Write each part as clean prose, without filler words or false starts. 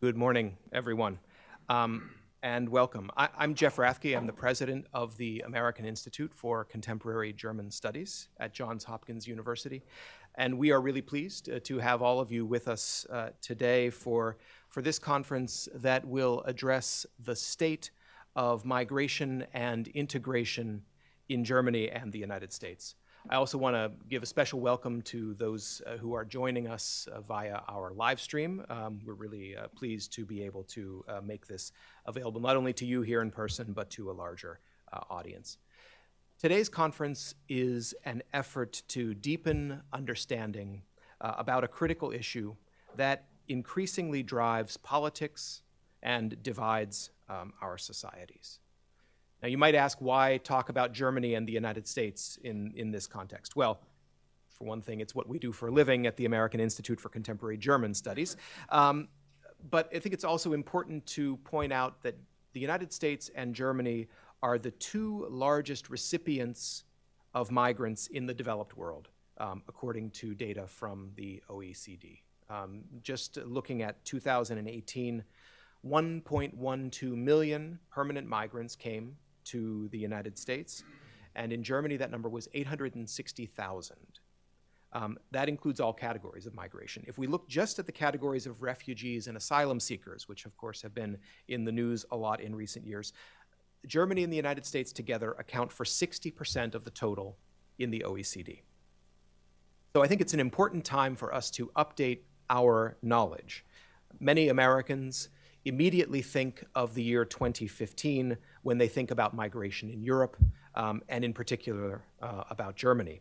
Good morning, everyone, and welcome. I'm Jeff Rathke. I'm the president of the American Institute for Contemporary German Studies at Johns Hopkins University, and we are really pleased to have all of you with us today for this conference that will address the state of migration and integration in Germany and the United States. I also want to give a special welcome to those who are joining us via our live stream. We're really pleased to be able to make this available not only to you here in person, but to a larger audience. Today's conference is an effort to deepen understanding about a critical issue that increasingly drives politics and divides our societies. Now, you might ask, why talk about Germany and the United States in this context? Well, for one thing, it's what we do for a living at the American Institute for Contemporary German Studies. But I think it's also important to point out that the United States and Germany are the two largest recipients of migrants in the developed world, according to data from the OECD. Just looking at 2018, 1.12 million permanent migrants came to the United States, and in Germany that number was 860,000. That includes all categories of migration. If we look just at the categories of refugees and asylum seekers, which of course have been in the news a lot in recent years, Germany and the United States together account for 60% of the total in the OECD. So I think it's an important time for us to update our knowledge. Many Americans immediately think of the year 2015 when they think about migration in Europe, and in particular about Germany.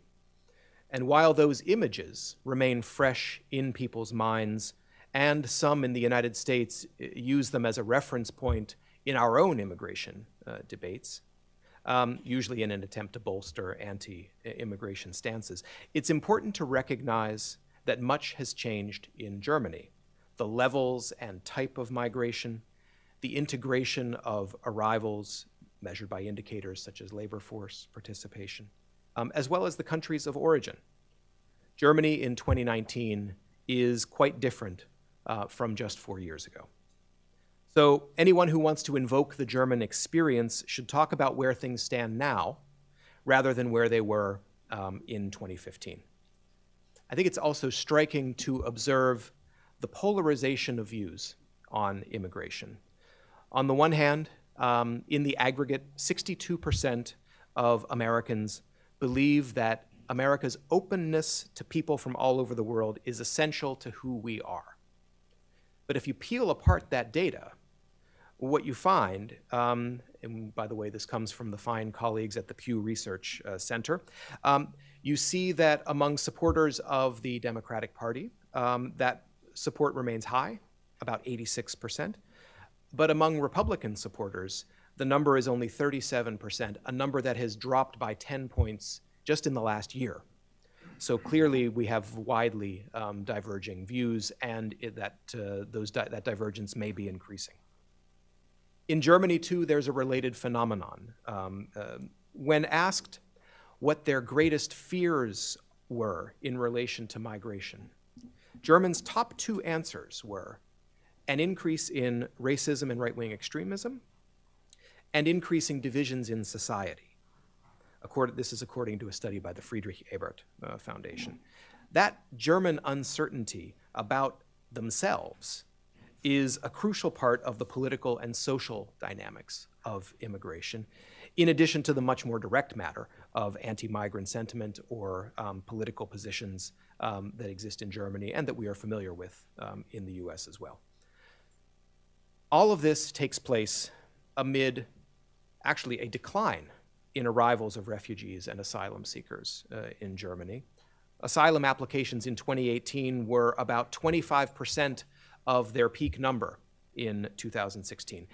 And while those images remain fresh in people's minds, and some in the United States use them as a reference point in our own immigration debates, usually in an attempt to bolster anti-immigration stances, it's important to recognize that much has changed in Germany. The levels and type of migration, the integration of arrivals measured by indicators such as labor force participation, as well as the countries of origin. Germany in 2019 is quite different from just 4 years ago. So anyone who wants to invoke the German experience should talk about where things stand now rather than where they were in 2015. I think it's also striking to observe the polarization of views on immigration. On the one hand, in the aggregate, 62% of Americans believe that America's openness to people from all over the world is essential to who we are. But if you peel apart that data, what you find, and by the way, this comes from the fine colleagues at the Pew Research Center, you see that among supporters of the Democratic Party, that support remains high, about 86%. But among Republican supporters, the number is only 37%, a number that has dropped by 10 points just in the last year. So clearly we have widely diverging views, and that divergence may be increasing. In Germany, too, there's a related phenomenon. When asked what their greatest fears were in relation to migration, Germans' top two answers were an increase in racism and right-wing extremism and increasing divisions in society. This is according to a study by the Friedrich Ebert Foundation. That German uncertainty about themselves is a crucial part of the political and social dynamics of immigration, in addition to the much more direct matter of anti-migrant sentiment or political positions that exist in Germany and that we are familiar with in the US as well. All of this takes place amid actually a decline in arrivals of refugees and asylum seekers in Germany. Asylum applications in 2018 were about 25% of their peak number in 2016.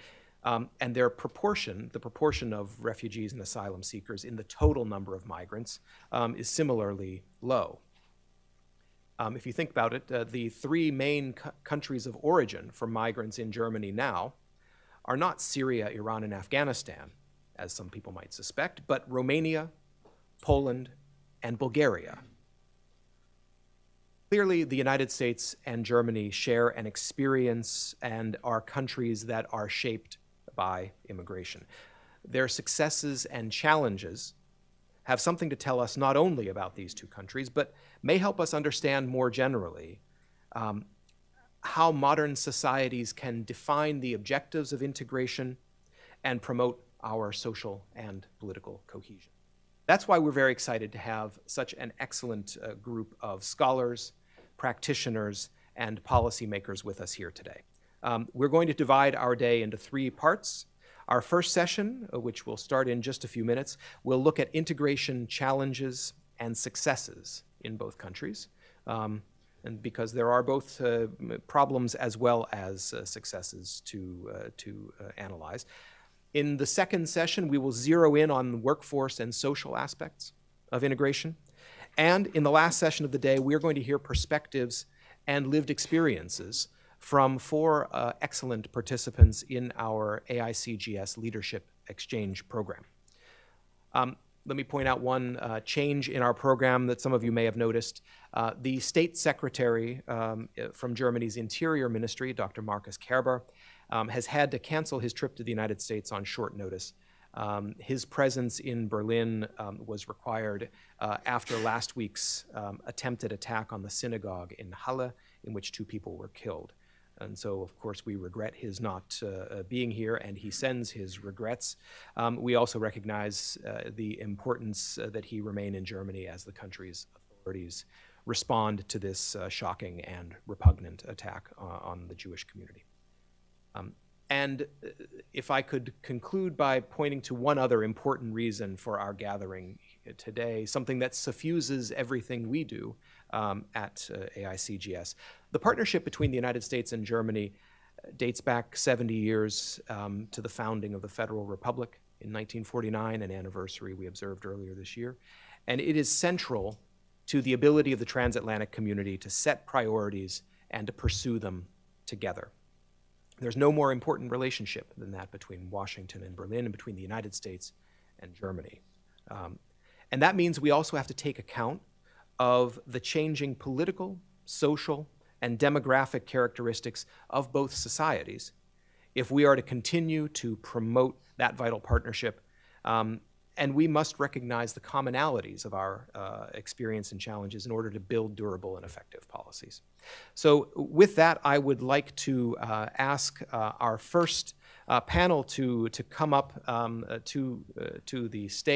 And their proportion, the proportion of refugees and asylum seekers in the total number of migrants, is similarly low. If you think about it, the three main countries of origin for migrants in Germany now are not Syria, Iran, and Afghanistan, as some people might suspect, but Romania, Poland, and Bulgaria. Clearly, the United States and Germany share an experience and are countries that are shaped by immigration. Their successes and challenges have something to tell us not only about these two countries, but may help us understand more generally how modern societies can define the objectives of integration and promote our social and political cohesion. That's why we're very excited to have such an excellent group of scholars, practitioners, and policymakers with us here today. We're going to divide our day into 3 parts. Our first session, which will start in just a few minutes, will look at integration challenges and successes in both countries. And because there are both problems as well as successes to analyze. In the second session, we will zero in on workforce and social aspects of integration. And in the last session of the day, we're going to hear perspectives and lived experiences from 4 excellent participants in our AICGS Leadership Exchange program. Let me point out one change in our program that some of you may have noticed. The State Secretary from Germany's Interior Ministry, Dr. Markus Kerber, has had to cancel his trip to the United States on short notice. His presence in Berlin was required after last week's attempted attack on the synagogue in Halle, in which 2 people were killed. And so, of course, we regret his not being here, and he sends his regrets. We also recognize the importance that he remain in Germany as the country's authorities respond to this shocking and repugnant attack on the Jewish community. And if I could conclude by pointing to one other important reason for our gathering today, something that suffuses everything we do at AICGS. The partnership between the United States and Germany dates back 70 years to the founding of the Federal Republic in 1949, an anniversary we observed earlier this year. And it is central to the ability of the transatlantic community to set priorities and to pursue them together. There's no more important relationship than that between Washington and Berlin and between the United States and Germany. And that means we also have to take account of the changing political, social, and demographic characteristics of both societies if we are to continue to promote that vital partnership. And we must recognize the commonalities of our experience and challenges in order to build durable and effective policies. So with that, I would like to ask our first panel to come up to the stage.